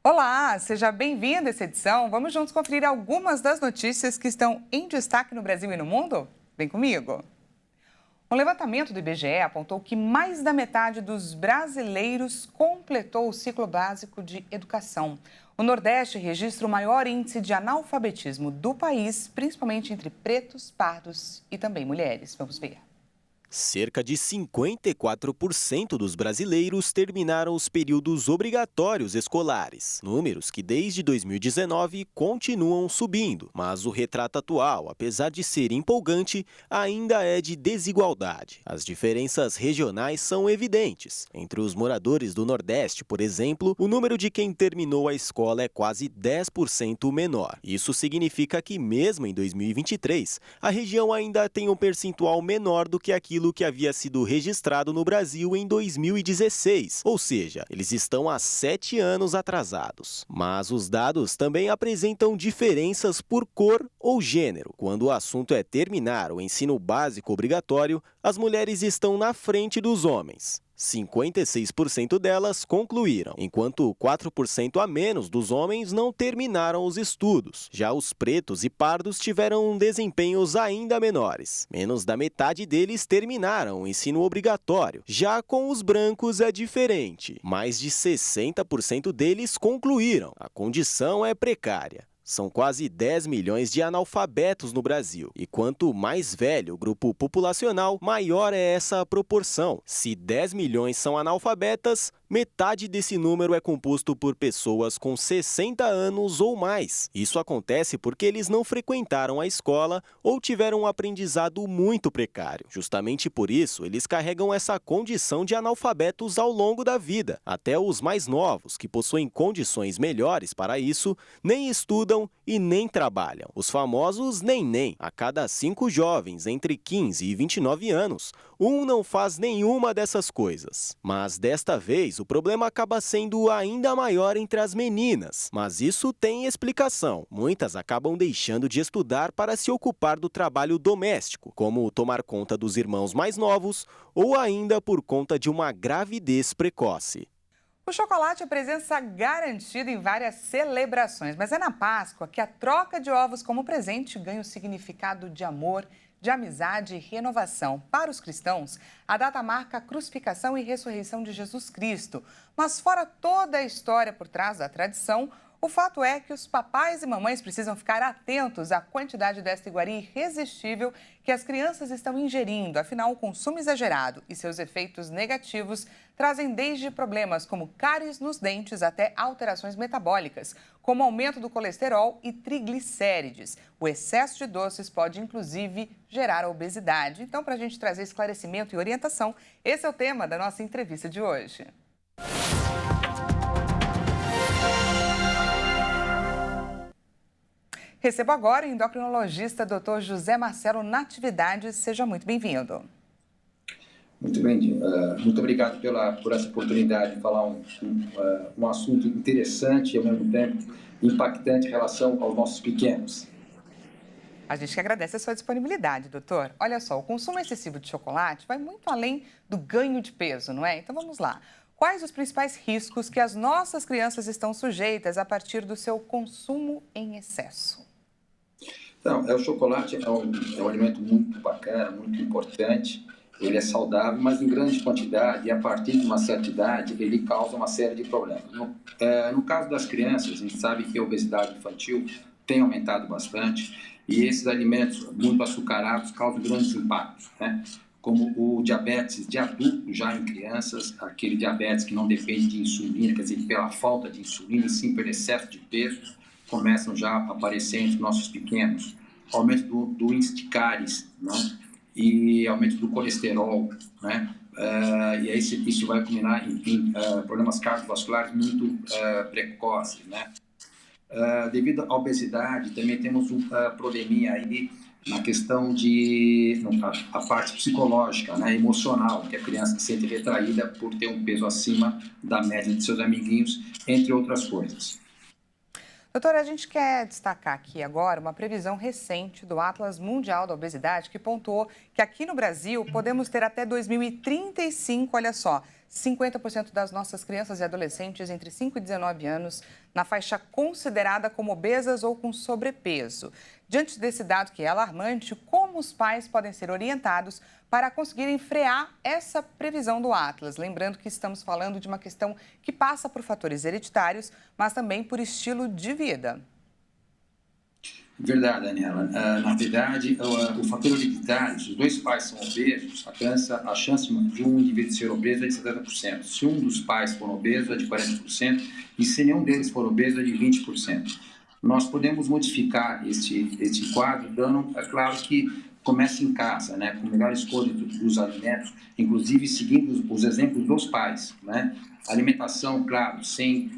Olá, seja bem-vindo a essa edição. Vamos juntos conferir algumas das notícias que estão em destaque no Brasil e no mundo? Vem comigo. Um levantamento do IBGE apontou que mais da metade dos brasileiros completou o ciclo básico de educação. O Nordeste registra o maior índice de analfabetismo do país, principalmente entre pretos, pardos e também mulheres. Vamos ver. Cerca de 54% dos brasileiros terminaram os períodos obrigatórios escolares, números que desde 2019 continuam subindo. Mas o retrato atual, apesar de ser empolgante, ainda é de desigualdade. As diferenças regionais são evidentes. Entre os moradores do Nordeste, por exemplo, o número de quem terminou a escola é quase 10% menor. Isso significa que, mesmo em 2023, a região ainda tem um percentual menor do que aquilo que havia sido registrado no Brasil em 2016, ou seja, eles estão há 7 anos atrasados. Mas os dados também apresentam diferenças por cor ou gênero. Quando o assunto é terminar o ensino básico obrigatório, as mulheres estão na frente dos homens. 56% delas concluíram, enquanto 4% a menos dos homens não terminaram os estudos. Já os pretos e pardos tiveram desempenhos ainda menores. Menos da metade deles terminaram o ensino obrigatório. Já com os brancos é diferente. Mais de 60% deles concluíram. A condição é precária. São quase 10 milhões de analfabetos no Brasil. E quanto mais velho o grupo populacional, maior é essa proporção. Se 10 milhões são analfabetas, metade desse número é composto por pessoas com 60 anos ou mais. Isso acontece porque eles não frequentaram a escola ou tiveram um aprendizado muito precário. Justamente por isso, eles carregam essa condição de analfabetos ao longo da vida. Até os mais novos, que possuem condições melhores para isso, nem estudam e nem trabalham. Os famosos nem. A cada 5 jovens entre 15 e 29 anos, um não faz nenhuma dessas coisas. Mas desta vez, o problema acaba sendo ainda maior entre as meninas. Mas isso tem explicação. Muitas acabam deixando de estudar para se ocupar do trabalho doméstico, como tomar conta dos irmãos mais novos ou ainda por conta de uma gravidez precoce. O chocolate é presença garantida em várias celebrações, mas é na Páscoa que a troca de ovos como presente ganha o significado de amor, de amizade e renovação. Para os cristãos, a data marca a crucificação e ressurreição de Jesus Cristo. Mas fora toda a história por trás da tradição, o fato é que os papais e mamães precisam ficar atentos à quantidade desta iguaria irresistível que as crianças estão ingerindo. Afinal, o consumo exagerado e seus efeitos negativos trazem desde problemas como cáries nos dentes até alterações metabólicas, como aumento do colesterol e triglicérides. O excesso de doces pode, inclusive, gerar obesidade. Então, para a gente trazer esclarecimento e orientação, esse é o tema da nossa entrevista de hoje. Recebo agora o endocrinologista Dr. José Marcelo Natividade. Seja muito bem-vindo. Muito bem, muito obrigado por essa oportunidade de falar um assunto interessante e, ao mesmo tempo, impactante em relação aos nossos pequenos. A gente que agradece a sua disponibilidade, doutor. Olha só, o consumo excessivo de chocolate vai muito além do ganho de peso, não é? Então vamos lá. Quais os principais riscos que as nossas crianças estão sujeitas a partir do seu consumo em excesso? Então, o chocolate é um alimento muito bacana, muito importante. Ele é saudável, mas em grande quantidade e a partir de uma certa idade ele causa uma série de problemas. No caso das crianças, a gente sabe que a obesidade infantil tem aumentado bastante e esses alimentos muito açucarados causam grandes impactos, né? Como o diabetes de adulto já em crianças, aquele diabetes que não depende de insulina, quer dizer, pela falta de insulina e sim pelo excesso de peso, começam já a aparecer entre nossos pequenos. Aumento do índice de cáries, né? E aumento do colesterol, né? E aí isso vai culminar em problemas cardiovasculares muito precoces, né? Devido à obesidade, também temos um probleminha aí na questão a parte psicológica, né, emocional, que a criança se sente retraída por ter um peso acima da média de seus amiguinhos, entre outras coisas. Doutora, a gente quer destacar aqui agora uma previsão recente do Atlas Mundial da Obesidade que pontuou que aqui no Brasil podemos ter até 2035, olha só, 50% das nossas crianças e adolescentes entre 5 e 19 anos na faixa considerada como obesas ou com sobrepeso. Diante desse dado que é alarmante, como os pais podem ser orientados para conseguirem frear essa previsão do Atlas? Lembrando que estamos falando de uma questão que passa por fatores hereditários, mas também por estilo de vida. Verdade, Daniela. Na verdade, o fator hereditário, se os dois pais são obesos, a chance de um indivíduo ser obeso é de 70%. Se um dos pais for obeso, é de 40%, e se nenhum deles for obeso, é de 20%. Nós podemos modificar este quadro, dando, é claro que começa em casa, né, com melhor escolha dos alimentos, inclusive seguindo os exemplos dos pais, né? Alimentação, claro, sem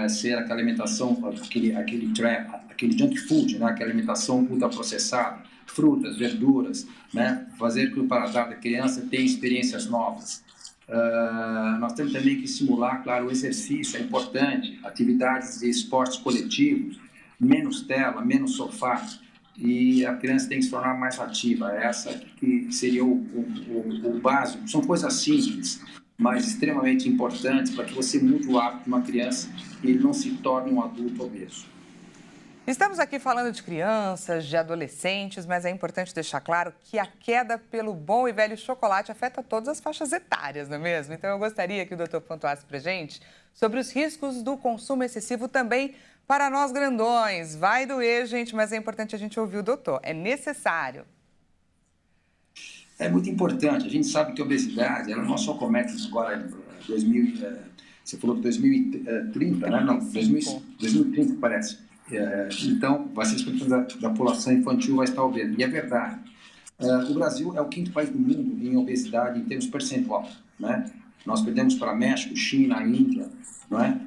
ser aquela alimentação, aquele junk food, né? Aquela alimentação ultraprocessada, frutas, verduras, né? Fazer que o paladar da criança tenha experiências novas. Nós temos também que estimular, claro, o exercício, é importante, atividades de esportes coletivos, menos tela, menos sofá, e a criança tem que se tornar mais ativa. Essa que seria o básico. São coisas simples, mas extremamente importantes para que você mude o hábito de uma criança e ele não se torne um adulto obeso. Estamos aqui falando de crianças, de adolescentes, mas é importante deixar claro que a queda pelo bom e velho chocolate afeta todas as faixas etárias, não é mesmo? Então eu gostaria que o doutor pontuasse para a gente sobre os riscos do consumo excessivo também para nós grandões. Vai doer, gente, mas é importante a gente ouvir o doutor. É necessário. É muito importante. A gente sabe que a obesidade, ela não só comete agora em 2000, você falou que 2030, né? Não, 2030 parece. Então, vai ser 50% da população infantil vai estar obesa. E é verdade. O Brasil é o 5º país do mundo em obesidade em termos percentual, né? Nós perdemos para México, China, Índia, não é?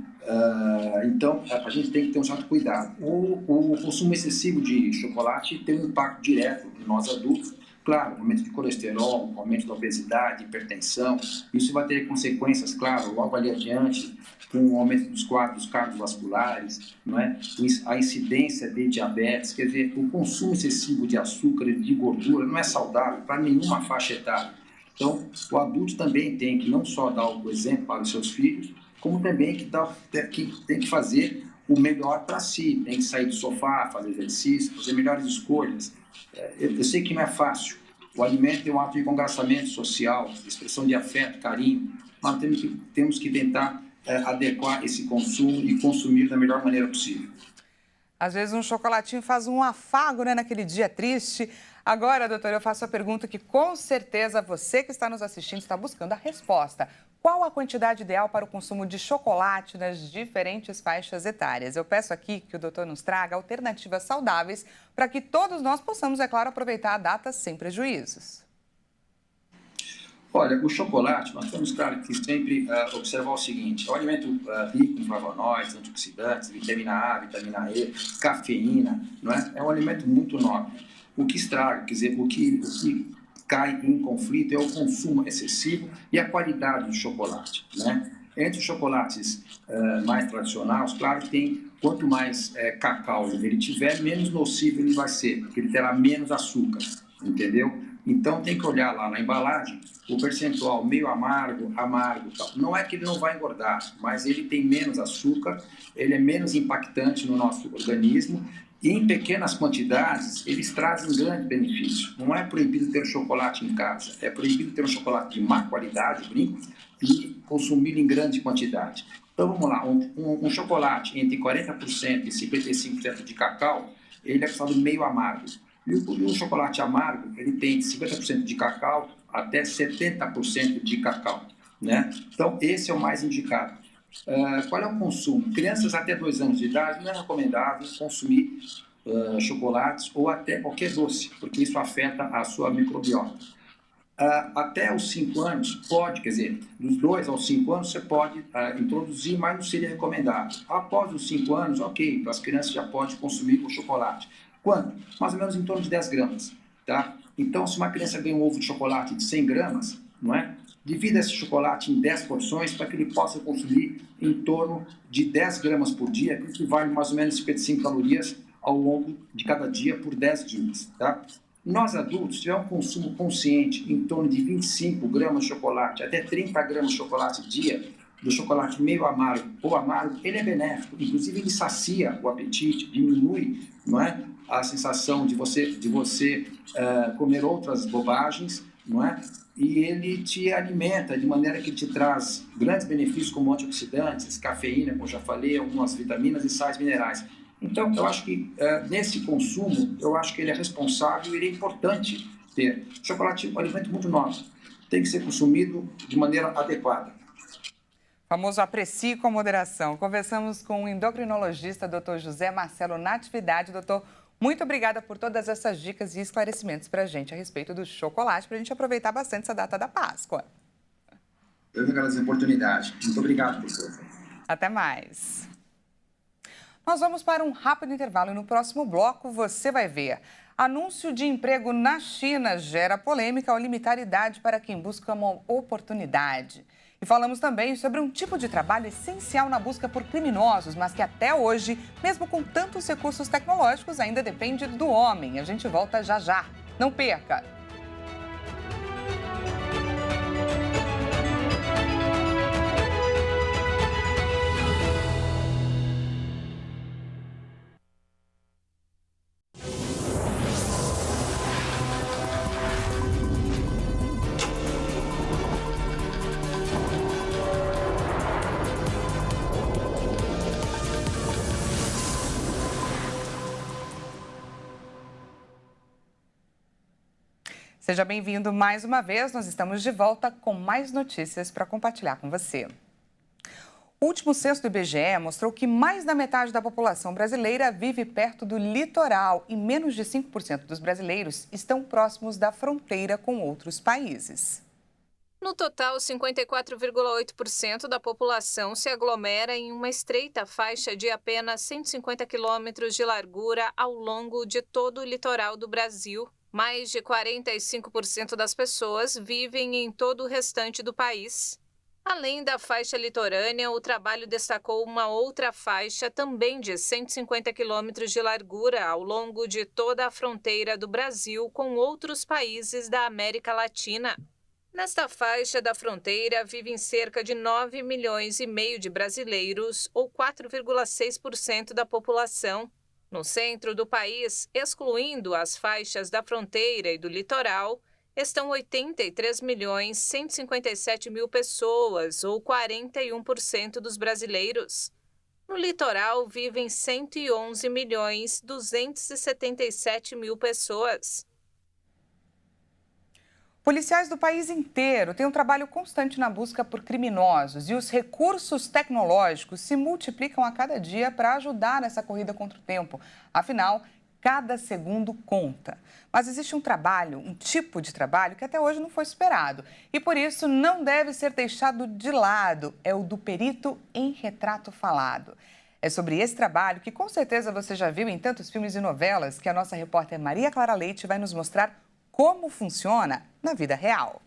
Então, a gente tem que ter um certo cuidado. O consumo excessivo de chocolate tem um impacto direto em nós adultos. Claro, aumento de colesterol, aumento da obesidade, hipertensão. Isso vai ter consequências, claro, logo ali adiante, com o aumento dos quadros cardiovasculares, não é? A incidência de diabetes. Quer dizer, o consumo excessivo de açúcar e de gordura não é saudável para nenhuma faixa etária. Então, o adulto também tem que não só dar o exemplo para os seus filhos, como também tem que fazer o melhor para si. Tem que sair do sofá, fazer exercício, fazer melhores escolhas. Eu sei que não é fácil. O alimento é um ato de congraçamento social, de expressão de afeto, carinho, mas temos que tentar adequar esse consumo e consumir da melhor maneira possível. Às vezes um chocolatinho faz um afago, né, naquele dia triste. Agora, doutor, eu faço a pergunta que com certeza você que está nos assistindo está buscando a resposta. Qual a quantidade ideal para o consumo de chocolate nas diferentes faixas etárias? Eu peço aqui que o doutor nos traga alternativas saudáveis para que todos nós possamos, é claro, aproveitar a data sem prejuízos. Olha, o chocolate, nós temos, claro, que sempre observar o seguinte: é um alimento rico em flavonoides, antioxidantes, vitamina A, vitamina E, cafeína, não é? É um alimento muito nobre. O que estraga, quer dizer, o que cai em conflito é o consumo excessivo e a qualidade do chocolate, né? Entre os chocolates mais tradicionais, claro que tem, quanto mais cacau ele tiver, menos nocivo ele vai ser, porque ele terá menos açúcar, entendeu? Então tem que olhar lá na embalagem o percentual meio amargo, tal. Não é que ele não vai engordar, mas ele tem menos açúcar, ele é menos impactante no nosso organismo e em pequenas quantidades eles trazem grande benefício. Não é proibido ter chocolate em casa, é proibido ter um chocolate de má qualidade, brinco, e consumir em grande quantidade. Então vamos lá, um chocolate entre 40% e 55% de cacau, ele é chamado meio amargo. E o chocolate amargo, ele tem de 50% de cacau até 70% de cacau, né? Então, esse é o mais indicado. Qual é o consumo? Crianças até 2 anos de idade, não é recomendável consumir chocolates ou até qualquer doce, porque isso afeta a sua microbiota. Até os 5 anos, pode, quer dizer, dos 2 aos 5 anos você pode introduzir, mas não seria recomendável. Após os 5 anos, ok, as crianças já podem consumir o chocolate. Quanto? Mais ou menos em torno de 10 gramas, tá? Então, se uma criança ganha um ovo de chocolate de 100 gramas, não é? Divida esse chocolate em 10 porções para que ele possa consumir em torno de 10 gramas por dia, que equivale mais ou menos 55 calorias ao longo de cada dia por 10 dias, tá? Nós adultos, se tiver um consumo consciente em torno de 25 gramas de chocolate, até 30 gramas de chocolate dia, do chocolate meio amargo ou amargo, ele é benéfico. Inclusive, ele sacia o apetite, diminui, não é, a sensação de você comer outras bobagens, não é? E ele te alimenta de maneira que te traz grandes benefícios como antioxidantes, cafeína, como já falei, algumas vitaminas e sais minerais. Então, eu acho que nesse consumo, eu acho que ele é responsável e ele é importante ter. Chocolate é um alimento muito nobre, tem que ser consumido de maneira adequada. Famoso aprecie com moderação. Conversamos com o endocrinologista Dr. José Marcelo Natividade. Doutor, muito obrigada por todas essas dicas e esclarecimentos para a gente a respeito do chocolate, para a gente aproveitar bastante essa data da Páscoa. Eu que agradeço a oportunidade. Muito obrigado, professor. Até mais. Nós vamos para um rápido intervalo e no próximo bloco você vai ver. Anúncio de emprego na China gera polêmica ao limitar idade para quem busca uma oportunidade. E falamos também sobre um tipo de trabalho essencial na busca por criminosos, mas que até hoje, mesmo com tantos recursos tecnológicos, ainda depende do homem. A gente volta já já. Não perca! Seja bem-vindo mais uma vez. Nós estamos de volta com mais notícias para compartilhar com você. O último censo do IBGE mostrou que mais da metade da população brasileira vive perto do litoral e menos de 5% dos brasileiros estão próximos da fronteira com outros países. No total, 54,8% da população se aglomera em uma estreita faixa de apenas 150 quilômetros de largura ao longo de todo o litoral do Brasil. Mais de 45% das pessoas vivem em todo o restante do país. Além da faixa litorânea, o trabalho destacou uma outra faixa também de 150 quilômetros de largura ao longo de toda a fronteira do Brasil com outros países da América Latina. Nesta faixa da fronteira vivem cerca de 9,5 milhões de brasileiros, ou 4,6% da população. No centro do país, excluindo as faixas da fronteira e do litoral, estão 83.157.000 pessoas, ou 41% dos brasileiros. No litoral, vivem 111.277.000 pessoas. Policiais do país inteiro têm um trabalho constante na busca por criminosos e os recursos tecnológicos se multiplicam a cada dia para ajudar nessa corrida contra o tempo. Afinal, cada segundo conta. Mas existe um trabalho, um tipo de trabalho que até hoje não foi superado e por isso não deve ser deixado de lado. É o do perito em retrato falado. É sobre esse trabalho que com certeza você já viu em tantos filmes e novelas que a nossa repórter Maria Clara Leite vai nos mostrar como funciona na vida real.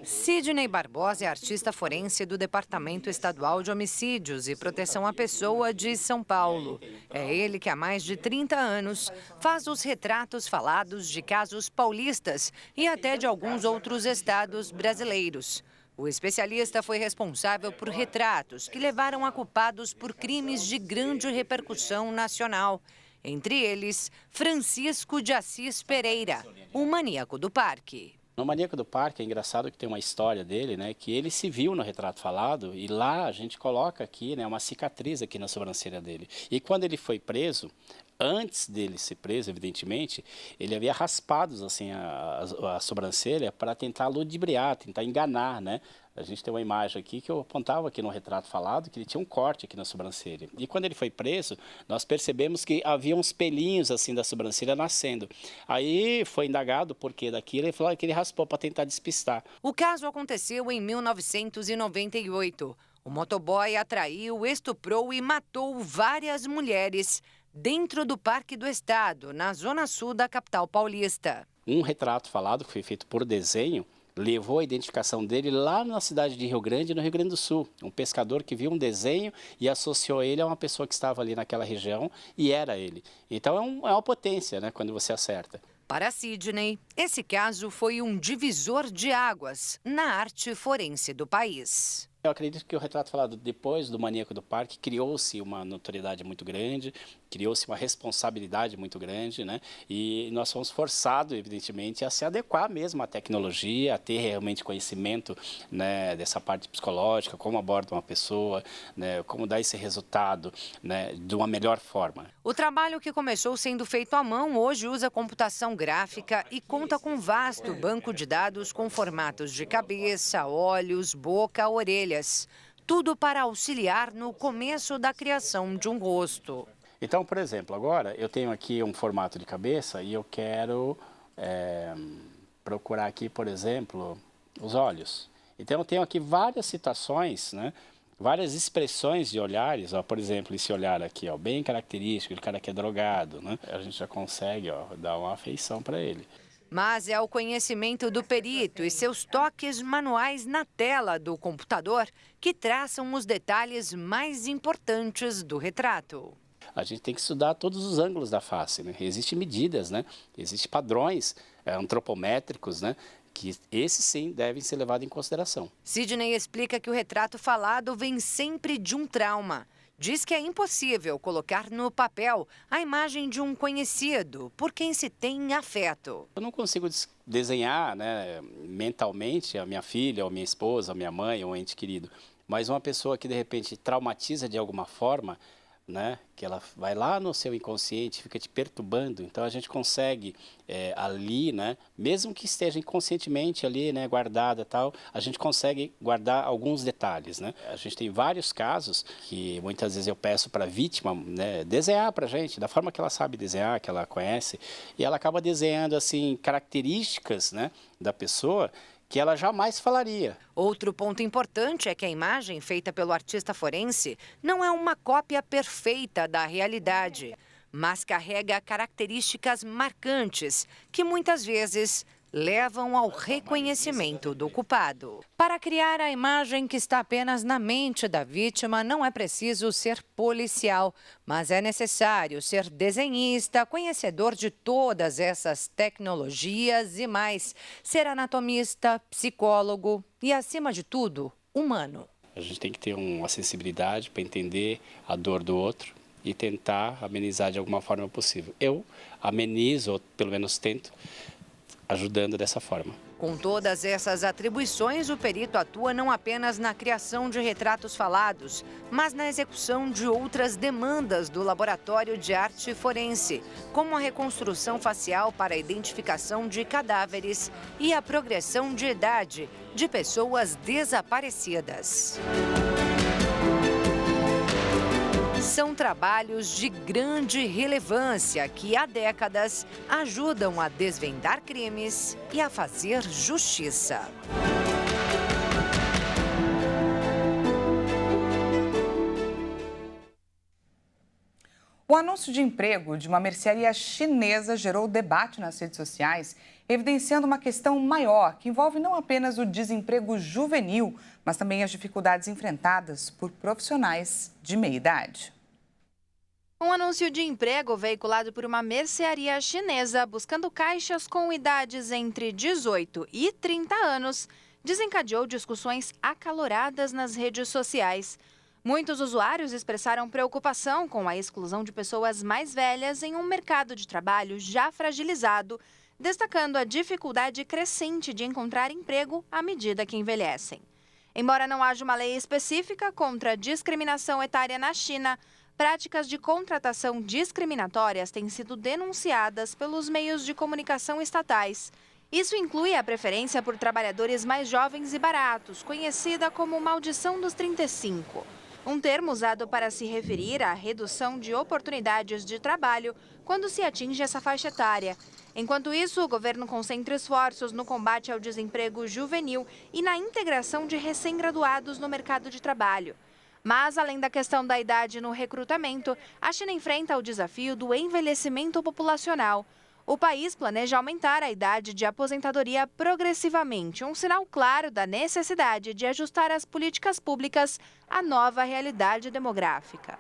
Sidney Barbosa é artista forense do Departamento Estadual de Homicídios e Proteção à Pessoa de São Paulo. É ele que há mais de 30 anos faz os retratos falados de casos paulistas e até de alguns outros estados brasileiros. O especialista foi responsável por retratos que levaram a culpados por crimes de grande repercussão nacional. Entre eles, Francisco de Assis Pereira, o maníaco do parque. No Maníaco do Parque é engraçado que tem uma história dele, né, que ele se viu no retrato falado e lá a gente coloca aqui, né, uma cicatriz aqui na sobrancelha dele. E quando ele foi preso, antes dele ser preso, evidentemente, ele havia raspado assim a sobrancelha para tentar ludibriar, tentar enganar, né? A gente tem uma imagem aqui que eu apontava aqui no retrato falado, que ele tinha um corte aqui na sobrancelha. E quando ele foi preso, nós percebemos que havia uns pelinhos assim da sobrancelha nascendo. Aí foi indagado por que daquilo, ele falou que ele raspou para tentar despistar. O caso aconteceu em 1998. O motoboy atraiu, estuprou e matou várias mulheres dentro do Parque do Estado, na zona sul da capital paulista. Um retrato falado que foi feito por desenho levou a identificação dele lá na cidade de Rio Grande, no Rio Grande do Sul. Um pescador que viu um desenho e associou ele a uma pessoa que estava ali naquela região e era ele. Então é uma potência, né, quando você acerta. Para Sidney, esse caso foi um divisor de águas na arte forense do país. Eu acredito que o retrato falado depois do Maníaco do Parque criou-se uma notoriedade muito grande, criou-se uma responsabilidade muito grande, né? E nós fomos forçados, evidentemente, a se adequar mesmo à tecnologia, a ter realmente conhecimento, né, dessa parte psicológica, como aborda uma pessoa, né, como dar esse resultado, né, de uma melhor forma. O trabalho, que começou sendo feito à mão, hoje usa computação gráfica e conta com um vasto banco de dados com formatos de cabeça, olhos, boca, orelhas. Tudo para auxiliar no começo da criação de um rosto. Então, por exemplo, agora eu tenho aqui um formato de cabeça e eu quero procurar aqui, por exemplo, os olhos. Então, eu tenho aqui várias situações, né? Várias expressões de olhares, ó, por exemplo, esse olhar aqui, ó, bem característico, o cara que é drogado, né? A gente já consegue, ó, dar uma afeição para ele. Mas é o conhecimento do perito e seus toques manuais na tela do computador que traçam os detalhes mais importantes do retrato. A gente tem que estudar todos os ângulos da face, né? Existem medidas, né? Existem padrões antropométricos, né? Que esses sim devem ser levados em consideração. Sidney explica que o retrato falado vem sempre de um trauma. Diz que é impossível colocar no papel a imagem de um conhecido por quem se tem afeto. Eu não consigo desenhar, né, mentalmente a minha filha, ou minha esposa, ou minha mãe, ou um ente querido, mas uma pessoa que de repente traumatiza de alguma forma, né, que ela vai lá no seu inconsciente, fica te perturbando, então a gente consegue ali, né, mesmo que esteja inconscientemente ali, né, guardada e tal, a gente consegue guardar alguns detalhes, né. A gente tem vários casos que muitas vezes eu peço para a vítima, né, desenhar para a gente, da forma que ela sabe desenhar, que ela conhece, e ela acaba desenhando assim características, né, da pessoa que ela jamais falaria. Outro ponto importante é que a imagem feita pelo artista forense não é uma cópia perfeita da realidade, mas carrega características marcantes que muitas vezes levam ao reconhecimento do culpado. Para criar a imagem que está apenas na mente da vítima, não é preciso ser policial, mas é necessário ser desenhista, conhecedor de todas essas tecnologias e mais, ser anatomista, psicólogo e, acima de tudo, humano. A gente tem que ter uma sensibilidade para entender a dor do outro e tentar amenizar de alguma forma possível. Eu amenizo, ou pelo menos tento, ajudando dessa forma. Com todas essas atribuições, o perito atua não apenas na criação de retratos falados, mas na execução de outras demandas do Laboratório de Arte Forense, como a reconstrução facial para a identificação de cadáveres e a progressão de idade de pessoas desaparecidas. São trabalhos de grande relevância que há décadas ajudam a desvendar crimes e a fazer justiça. O anúncio de emprego de uma mercearia chinesa gerou debate nas redes sociais, evidenciando uma questão maior que envolve não apenas o desemprego juvenil, mas também as dificuldades enfrentadas por profissionais de meia idade. Um anúncio de emprego veiculado por uma mercearia chinesa buscando caixas com idades entre 18 e 30 anos desencadeou discussões acaloradas nas redes sociais. Muitos usuários expressaram preocupação com a exclusão de pessoas mais velhas em um mercado de trabalho já fragilizado, destacando a dificuldade crescente de encontrar emprego à medida que envelhecem. Embora não haja uma lei específica contra a discriminação etária na China, práticas de contratação discriminatórias têm sido denunciadas pelos meios de comunicação estatais. Isso inclui a preferência por trabalhadores mais jovens e baratos, conhecida como maldição dos 35. Um termo usado para se referir à redução de oportunidades de trabalho quando se atinge essa faixa etária. Enquanto isso, o governo concentra esforços no combate ao desemprego juvenil e na integração de recém-graduados no mercado de trabalho. Mas, além da questão da idade no recrutamento, a China enfrenta o desafio do envelhecimento populacional. O país planeja aumentar a idade de aposentadoria progressivamente, um sinal claro da necessidade de ajustar as políticas públicas à nova realidade demográfica.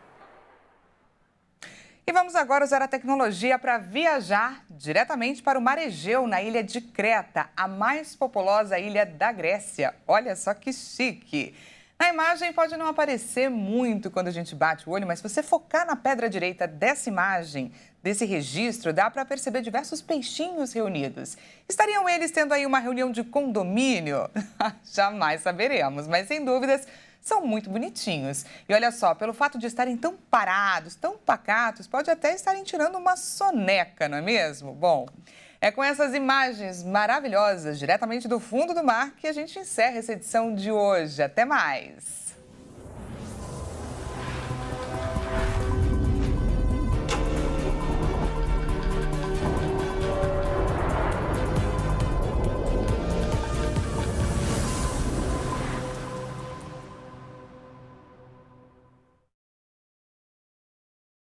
E vamos agora usar a tecnologia para viajar diretamente para o Mar Egeu, na ilha de Creta, a mais populosa ilha da Grécia. Olha só que chique! Na imagem pode não aparecer muito quando a gente bate o olho, mas se você focar na pedra direita dessa imagem, desse registro, dá para perceber diversos peixinhos reunidos. Estariam eles tendo aí uma reunião de condomínio? Jamais saberemos, mas sem dúvidas são muito bonitinhos. E olha só, pelo fato de estarem tão parados, tão pacatos, pode até estarem tirando uma soneca, não é mesmo? Bom, é com essas imagens maravilhosas, diretamente do fundo do mar, que a gente encerra essa edição de hoje. Até mais!